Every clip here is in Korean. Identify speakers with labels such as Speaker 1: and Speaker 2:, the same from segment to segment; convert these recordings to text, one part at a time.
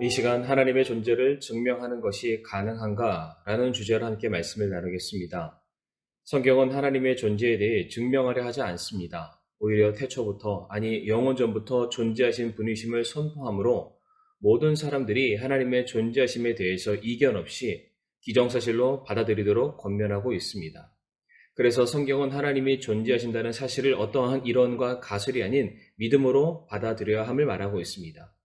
Speaker 1: 이 시간 하나님의 존재를 증명하는 것이 가능한가? 라는 주제로 함께 말씀을 나누겠습니다. 성경은 하나님의 존재에 대해 증명하려 하지 않습니다. 오히려 태초부터, 아니 영원전부터 존재하신 분이심을 선포하므로 모든 사람들이 하나님의 존재하심에 대해서 이견 없이 기정사실로 받아들이도록 권면하고 있습니다. 그래서 성경은 하나님이 존재하신다는 사실을 어떠한 이론과 가설이 아닌 믿음으로 받아들여야 함을 말하고 있습니다.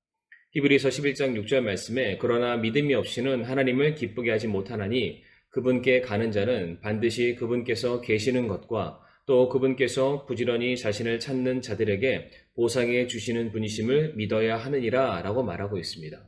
Speaker 1: 히브리서 11장 6절 말씀에 그러나 믿음이 없이는 하나님을 기쁘게 하지 못하나니 그분께 가는 자는 반드시 그분께서 계시는 것과 또 그분께서 부지런히 자신을 찾는 자들에게 보상해 주시는 분이심을 믿어야 하느니라 라고 말하고 있습니다.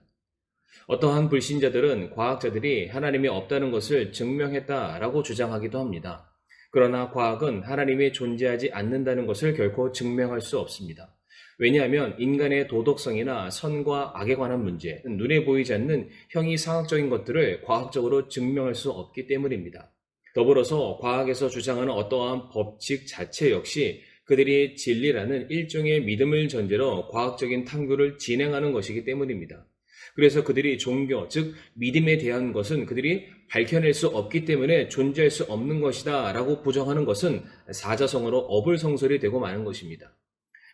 Speaker 1: 어떠한 불신자들은 과학자들이 하나님이 없다는 것을 증명했다라고 주장하기도 합니다. 그러나 과학은 하나님이 존재하지 않는다는 것을 결코 증명할 수 없습니다. 왜냐하면 인간의 도덕성이나 선과 악에 관한 문제, 눈에 보이지 않는 형이상학적인 것들을 과학적으로 증명할 수 없기 때문입니다. 더불어서 과학에서 주장하는 어떠한 법칙 자체 역시 그들이 진리라는 일종의 믿음을 전제로 과학적인 탐구를 진행하는 것이기 때문입니다. 그래서 그들이 종교, 즉 믿음에 대한 것은 그들이 밝혀낼 수 없기 때문에 존재할 수 없는 것이다 라고 부정하는 것은 사자성어로 어불성설이 되고 마는 것입니다.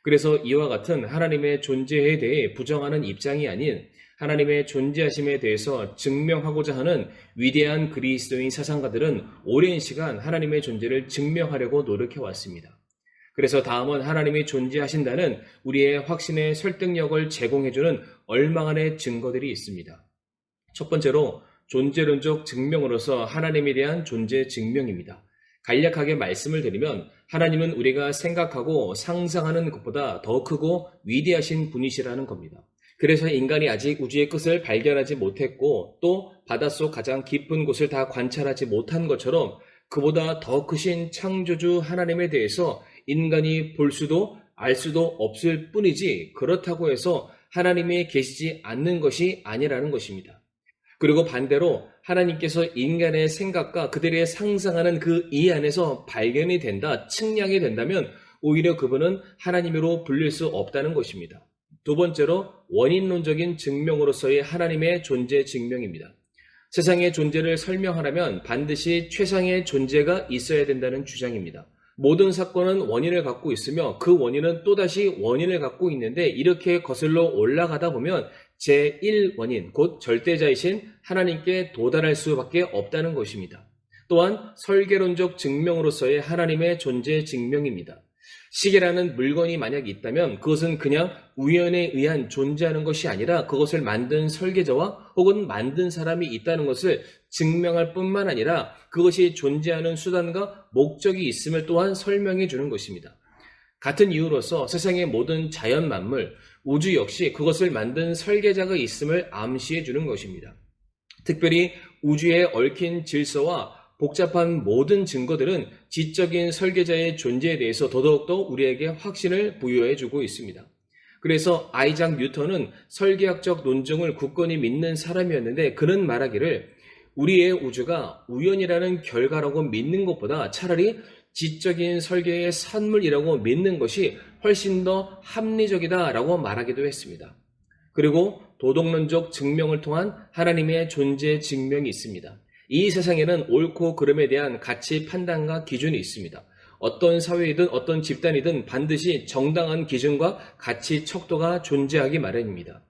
Speaker 1: 그래서 이와 같은 하나님의 존재에 대해 부정하는 입장이 아닌 하나님의 존재하심에 대해서 증명하고자 하는 위대한 그리스도인 사상가들은 오랜 시간 하나님의 존재를 증명하려고 노력해왔습니다. 그래서 다음은 하나님이 존재하신다는 우리의 확신의 설득력을 제공해주는 얼마간의 증거들이 있습니다. 첫 번째로 존재론적 증명으로서 하나님에 대한 존재 증명입니다. 간략하게 말씀을 드리면 하나님은 우리가 생각하고 상상하는 것보다 더 크고 위대하신 분이시라는 겁니다. 그래서 인간이 아직 우주의 끝을 발견하지 못했고 또 바닷속 가장 깊은 곳을 다 관찰하지 못한 것처럼 그보다 더 크신 창조주 하나님에 대해서 인간이 볼 수도 알 수도 없을 뿐이지 그렇다고 해서 하나님이 계시지 않는 것이 아니라는 것입니다. 그리고 반대로 하나님께서 인간의 생각과 그들의 상상하는 그 이해 안에서 발견이 된다, 측량이 된다면 오히려 그분은 하나님으로 불릴 수 없다는 것입니다. 두 번째로 원인론적인 증명으로서의 하나님의 존재 증명입니다. 세상의 존재를 설명하려면 반드시 최상의 존재가 있어야 된다는 주장입니다. 모든 사건은 원인을 갖고 있으며 그 원인은 또다시 원인을 갖고 있는데 이렇게 거슬러 올라가다 보면 제1원인, 곧 절대자이신 하나님께 도달할 수밖에 없다는 것입니다. 또한 설계론적 증명으로서의 하나님의 존재 증명입니다. 시계라는 물건이 만약 있다면 그것은 그냥 우연에 의한 존재하는 것이 아니라 그것을 만든 설계자와 혹은 만든 사람이 있다는 것을 증명할 뿐만 아니라 그것이 존재하는 수단과 목적이 있음을 또한 설명해 주는 것입니다. 같은 이유로서 세상의 모든 자연 만물, 우주 역시 그것을 만든 설계자가 있음을 암시해 주는 것입니다. 특별히 우주에 얽힌 질서와 복잡한 모든 증거들은 지적인 설계자의 존재에 대해서 더더욱더 우리에게 확신을 부여해 주고 있습니다. 그래서 아이작 뉴턴은 설계학적 논증을 굳건히 믿는 사람이었는데 그는 말하기를 우리의 우주가 우연이라는 결과라고 믿는 것보다 차라리 지적인 설계의 산물이라고 믿는 것이 훨씬 더 합리적이다라고 말하기도 했습니다. 그리고 도덕론적 증명을 통한 하나님의 존재 증명이 있습니다. 이 세상에는 옳고 그름에 대한 가치 판단과 기준이 있습니다. 어떤 사회이든 어떤 집단이든 반드시 정당한 기준과 가치 척도가 존재하기 마련입니다.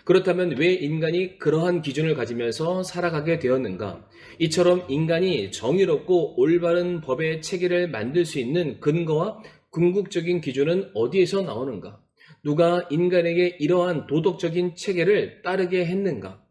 Speaker 1: 그렇다면 왜 인간이 그러한 기준을 가지면서 살아가게 되었는가? 이처럼 인간이 정의롭고 올바른 법의 체계를 만들 수 있는 근거와 궁극적인 기준은 어디에서 나오는가? 누가 인간에게 이러한 도덕적인 체계를 따르게 했는가?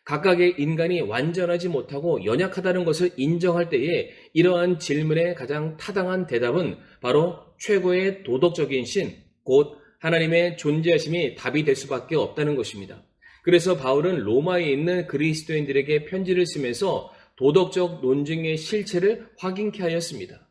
Speaker 1: 각각의 인간이 완전하지 못하고 연약하다는 것을 인정할 때에 이러한 질문의 가장 타당한 대답은 바로 최고의 도덕적인 신, 곧 하나님의 존재하심이 답이 될 수밖에 없다는 것입니다. 그래서 바울은 로마에 있는 그리스도인들에게 편지를 쓰면서 도덕적 논증의 실체를 확인케 하였습니다.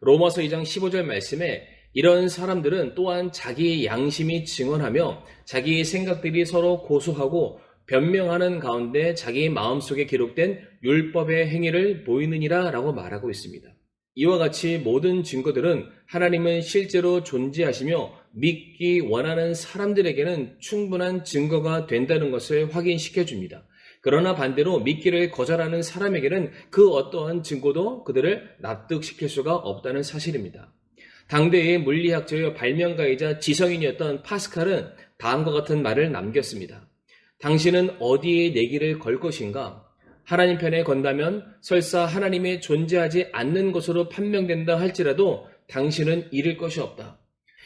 Speaker 1: 로마서 2장 15절 말씀에 이런 사람들은 또한 자기의 양심이 증언하며 자기의 생각들이 서로 고소하고 변명하는 가운데 자기 마음속에 기록된 율법의 행위를 보이느니라 라고 말하고 있습니다. 이와 같이 모든 증거들은 하나님은 실제로 존재하시며 믿기 원하는 사람들에게는 충분한 증거가 된다는 것을 확인시켜 줍니다. 그러나 반대로 믿기를 거절하는 사람에게는 그 어떠한 증거도 그들을 납득시킬 수가 없다는 사실입니다. 당대의 물리학자여 발명가이자 지성인이었던 파스칼은 다음과 같은 말을 남겼습니다. 당신은 어디에 내기를 걸 것인가? 하나님 편에 건다면 설사 하나님이 존재하지 않는 것으로 판명된다 할지라도 당신은 잃을 것이 없다.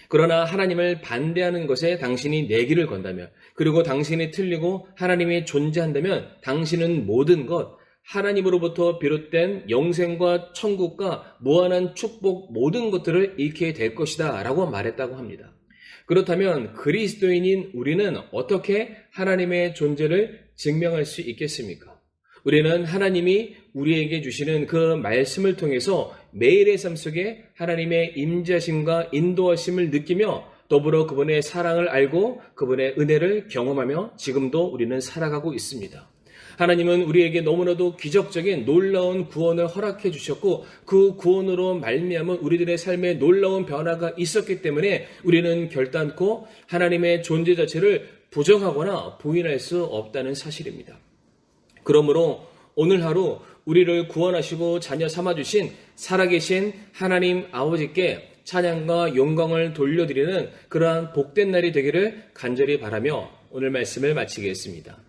Speaker 1: 그러나 하나님을 반대하는 것에 당신이 내기를 건다면, 그리고 당신이 틀리고 하나님이 존재한다면 당신은 모든 것, 하나님으로부터 비롯된 영생과 천국과 무한한 축복 모든 것들을 잃게 될 것이다 라고 말했다고 합니다. 그렇다면 그리스도인인 우리는 어떻게 하나님의 존재를 증명할 수 있겠습니까? 우리는 하나님이 우리에게 주시는 그 말씀을 통해서 매일의 삶 속에 하나님의 임재하심과 인도하심을 느끼며 더불어 그분의 사랑을 알고 그분의 은혜를 경험하며 지금도 우리는 살아가고 있습니다. 하나님은 우리에게 너무나도 기적적인 놀라운 구원을 허락해 주셨고 그 구원으로 말미암은 우리들의 삶에 놀라운 변화가 있었기 때문에 우리는 결단코 하나님의 존재 자체를 부정하거나 부인할 수 없다는 사실입니다. 그러므로 오늘 하루 우리를 구원하시고 자녀 삼아주신 살아계신 하나님 아버지께 찬양과 영광을 돌려드리는 그러한 복된 날이 되기를 간절히 바라며 오늘 말씀을 마치겠습니다.